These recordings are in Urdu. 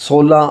16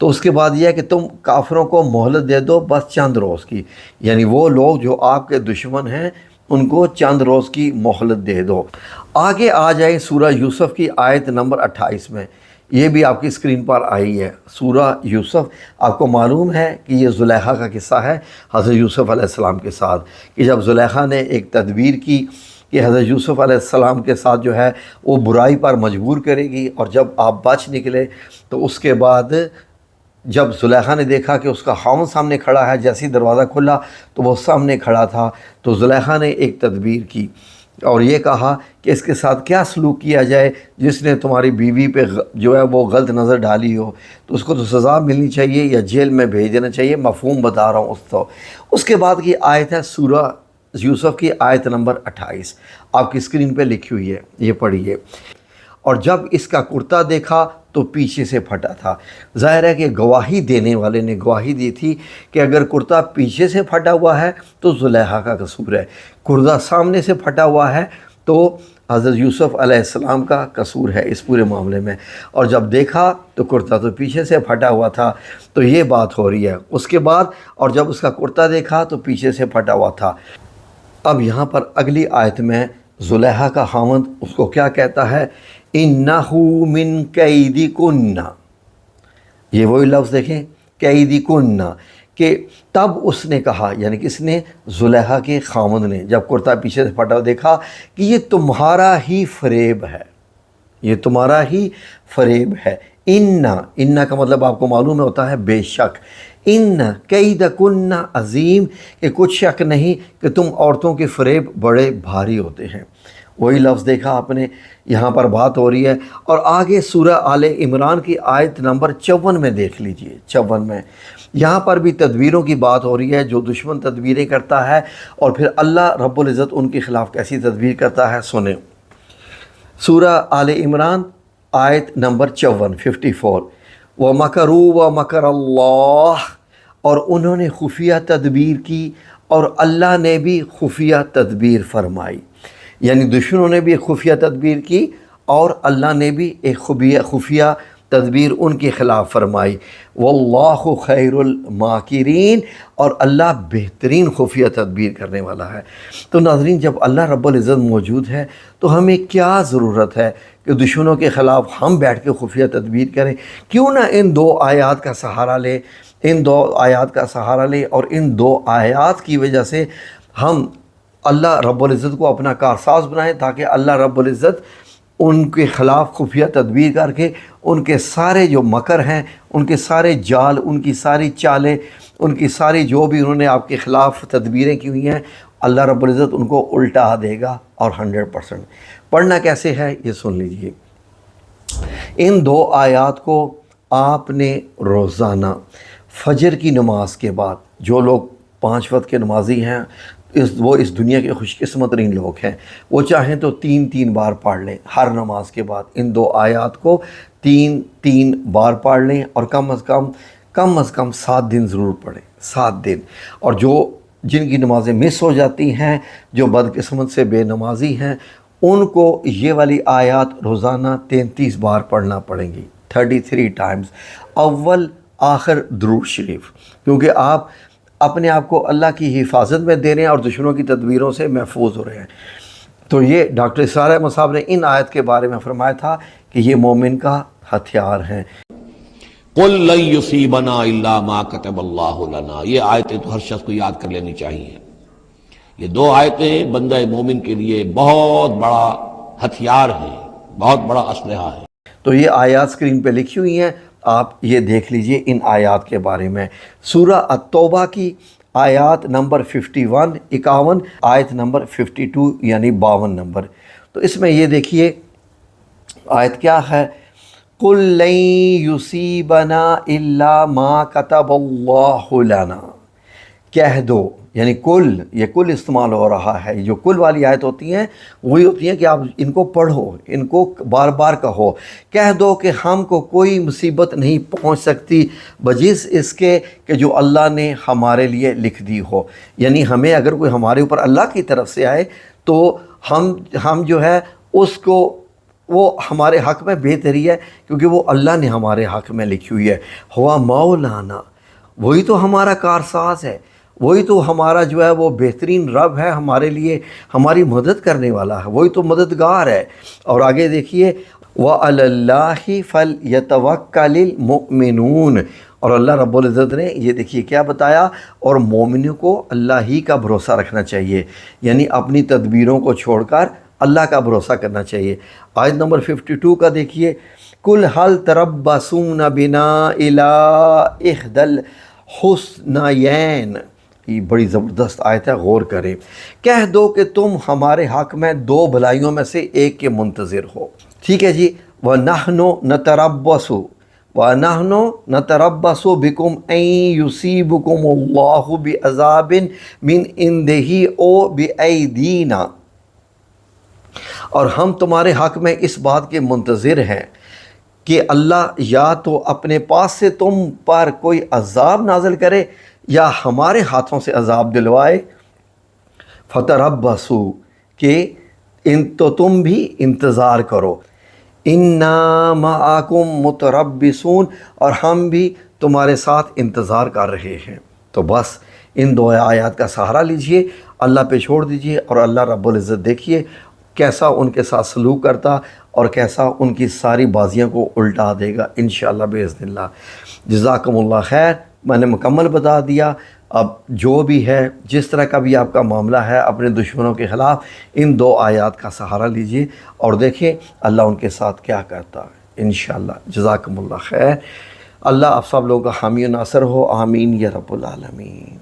تو اس کے بعد یہ ہے کہ تم کافروں کو مہلت دے دو بس چند روز کی، یعنی وہ لوگ جو آپ کے دشمن ہیں ان کو چند روز کی مہلت دے دو۔ آگے آ جائیں سورہ یوسف کی آیت نمبر 28 میں، یہ بھی آپ کی اسکرین پر آئی ہے۔ سورہ یوسف، آپ کو معلوم ہے کہ یہ زلیخا کا قصہ ہے حضرت یوسف علیہ السلام کے ساتھ، کہ جب زلیخا نے ایک تدبیر کی کہ حضرت یوسف علیہ السلام کے ساتھ جو ہے وہ برائی پر مجبور کرے گی، اور جب آپ بچ نکلے تو اس کے بعد جب زلیخا نے دیکھا کہ اس کا خاوند سامنے کھڑا ہے، جیسے ہی دروازہ کھلا تو وہ سامنے کھڑا تھا، تو زلیخا نے ایک تدبیر کی اور یہ کہا کہ اس کے ساتھ کیا سلوک کیا جائے، جس نے تمہاری بیوی پہ جو ہے وہ غلط نظر ڈالی ہو تو اس کو تو سزا ملنی چاہیے یا جیل میں بھیج دینا چاہیے، مفہوم بتا رہا ہوں اس کو۔ اس کے بعد کی آیت ہے سورہ یوسف کی آیت نمبر 28، آپ کی اسکرین پہ لکھی ہوئی ہے، یہ پڑھیے۔ اور جب اس کا کرتا دیکھا تو پیچھے سے پھٹا تھا۔ ظاہر ہے کہ گواہی دینے والے نے گواہی دی تھی کہ اگر کرتا پیچھے سے پھٹا ہوا ہے تو زلیخا کا قصور ہے، کرتا سامنے سے پھٹا ہوا ہے تو حضرت یوسف علیہ السلام کا قصور ہے اس پورے معاملے میں۔ اور جب دیکھا تو کرتا تو پیچھے سے پھٹا ہوا تھا، تو یہ بات ہو رہی ہے۔ اس کے بعد اور جب اس کا کرتا دیکھا تو پیچھے سے پھٹا ہوا تھا۔ اب یہاں پر اگلی آیت میں زلیخا کا خاوند اس کو کیا کہتا ہے، اِنَّهُ مِن كَيْدِكُنَّ، یہ وہی لفظ دیکھیں كَيْدِكُنَّ، کہ تب اس نے کہا، یعنی کس نے، زلیخا کے خاوند نے، جب کرتا پیچھے سے پھٹا دیکھا کہ یہ تمہارا ہی فریب ہے، یہ تمہارا ہی فریب ہے۔ ان کا مطلب آپ کو معلوم ہوتا ہے بے شک، ان کیدکن عظیم، کہ کچھ شک نہیں کہ تم عورتوں کے فریب بڑے بھاری ہوتے ہیں۔ وہی لفظ دیکھا آپ نے، یہاں پر بات ہو رہی ہے۔ اور آگے سورہ آل عمران کی آیت نمبر 54 میں دیکھ لیجئے، 54 میں یہاں پر بھی تدبیروں کی بات ہو رہی ہے، جو دشمن تدبیریں کرتا ہے اور پھر اللہ رب العزت ان کے خلاف کیسی تدبیر کرتا ہے، سنیں۔ سورہ آل عمران آیت نمبر 54 وَمَكَرُوا وَمَكَرَ اللَّهُ، اور انہوں نے خفیہ تدبیر کی اور اللہ نے بھی خفیہ تدبیر فرمائی، یعنی دشمنوں نے بھی ایک خفیہ تدبیر کی اور اللہ نے بھی ایک خفیہ تدبیر ان کے خلاف فرمائی۔ واللہ خیر الماکرین، اور اللہ بہترین خفیہ تدبیر کرنے والا ہے۔ تو ناظرین، جب اللہ رب العزت موجود ہے تو ہمیں کیا ضرورت ہے کہ دشمنوں کے خلاف ہم بیٹھ کے خفیہ تدبیر کریں؟ کیوں نہ ان دو آیات کا سہارا لیں، ان دو آیات کا سہارا لیں، اور ان دو آیات کی وجہ سے ہم اللہ رب العزت کو اپنا کارساز بنائیں، تاکہ اللہ رب العزت ان کے خلاف خفیہ تدبیر کر کے ان کے سارے جو مکر ہیں، ان کے سارے جال، ان کی ساری چالیں، ان کی ساری جو بھی انہوں نے آپ کے خلاف تدبیریں کی ہوئی ہیں، اللہ رب العزت ان کو الٹا دے گا۔ اور 100% پڑھنا کیسے ہے یہ سن لیجئے۔ ان دو آیات کو آپ نے روزانہ فجر کی نماز کے بعد، جو لوگ 5 وقت کے نمازی ہیں وہ اس دنیا کے خوش قسمت ترین لوگ ہیں، وہ چاہیں تو 3 بار پڑھ لیں ہر نماز کے بعد، ان دو آیات کو 3 بار پڑھ لیں، اور کم از کم 7 دن ضرور پڑھیں، 7 دن۔ اور جن کی نمازیں مس ہو جاتی ہیں، جو بدقسمت سے بے نمازی ہیں، ان کو یہ والی آیات روزانہ 33 بار پڑھنا پڑیں گی، 33 ٹائمز، اول آخر درود شریف، کیونکہ آپ اپنے آپ کو اللہ کی حفاظت میں دے رہے ہیں اور دشمنوں کی تدبیروں سے محفوظ ہو رہے ہیں۔ تو یہ ڈاکٹر اسرار احمد صاحب نے ان آیت کے بارے میں فرمایا تھا کہ یہ مومن کا ہتھیار ہیں۔ قُلْ لَن يُصِيبَنَا إِلَّا مَا كَتَبَ اللَّهُ لَنَا، یہ آیتیں تو ہر شخص کو یاد کر لینی چاہیے۔ یہ 2 آیتیں بندہ مومن کے لیے بہت بڑا ہتھیار ہیں، بہت بڑا اسلحہ ہے۔ تو یہ آیات سکرین پہ لکھی ہوئی ہیں، آپ یہ دیکھ لیجئے ان آیات کے بارے میں۔ سورہ التوبہ کی آیات نمبر 51 آیت نمبر 52 یعنی 52 نمبر، تو اس میں یہ دیکھیے آیت کیا ہے، قُلْ لَن يُصِيبَنَا إِلَّا مَا كَتَبَ اللَّهُ لَنَا، کہہ دو، یعنی یہ کل استعمال ہو رہا ہے۔ جو کل والی آیت ہوتی ہیں وہی ہوتی ہیں کہ آپ ان کو پڑھو، ان کو بار بار کہو، کہہ دو کہ ہم کو کوئی مصیبت نہیں پہنچ سکتی بجز اس کے کہ جو اللہ نے ہمارے لیے لکھ دی ہو، یعنی ہمیں اگر کوئی ہمارے اوپر اللہ کی طرف سے آئے تو ہم جو ہے وہ ہمارے حق میں بہتری ہے کیونکہ وہ اللہ نے ہمارے حق میں لکھی ہوئی ہے۔ ہوا مولانا، وہی تو ہمارا کارساز ہے، وہی تو ہمارا جو ہے وہ بہترین رب ہے، ہمارے لیے ہماری مدد کرنے والا ہے، وہی تو مددگار ہے۔ اور آگے دیکھیے وَعَلَى اللَّهِ فَلْيَتَوَكَّلِ الْمُؤْمِنُونَ، اور اللہ رب العزت نے یہ دیکھیے کیا بتایا، اور مومنوں کو اللہ ہی کا بھروسہ رکھنا چاہیے، یعنی اپنی تدبیروں کو چھوڑ کر اللہ کا بھروسہ کرنا چاہیے۔ آیت نمبر 52 کا دیکھیے، قُلْ هَلْ تَرَبَّصُونَ بِنَا إِلَىٰ إِحْدَى الْحُسْنَيَيْنِ، یہ بڑی زبردست آیت ہے، غور کریں۔ کہہ دو کہ تم ہمارے حق میں دو بھلائیوں میں سے ایک کے منتظر ہو، ٹھیک ہے جی۔ وَنَحْنُ نَتَرَبَّصُ وَنَحْنُ نَتَرَبَّصُ بِكُمْ أَن يُصِيبَكُمُ اللَّهُ بِعَذَابٍ مِّنْ عِندِهِ أَوْ بِأَيْدِينَا، اور ہم تمہارے حق میں اس بات کے منتظر ہیں کہ اللہ یا تو اپنے پاس سے تم پر کوئی عذاب نازل کرے یا ہمارے ہاتھوں سے عذاب دلوائے۔ فتربصوا، کہ تو تم بھی انتظار کرو، انا معکم متربصون، اور ہم بھی تمہارے ساتھ انتظار کر رہے ہیں۔ تو بس ان دو آیات کا سہارا لیجئے، اللہ پہ چھوڑ دیجئے، اور اللہ رب العزت دیکھیے کیسا ان کے ساتھ سلوک کرتا اور کیسا ان کی ساری بازیاں کو الٹا دے گا انشاءاللہ باذن اللہ۔ جزاکم اللہ خیر، میں نے مکمل بتا دیا۔ اب جو بھی ہے، جس طرح کا بھی آپ کا معاملہ ہے اپنے دشمنوں کے خلاف، ان دو آیات کا سہارا لیجئے اور دیکھیں اللہ ان کے ساتھ کیا کرتا ہے انشاءاللہ۔ جزاکم اللہ خیر، اللہ آپ سب لوگوں کا حامی و ناصر ہو، آمین یا رب العالمین۔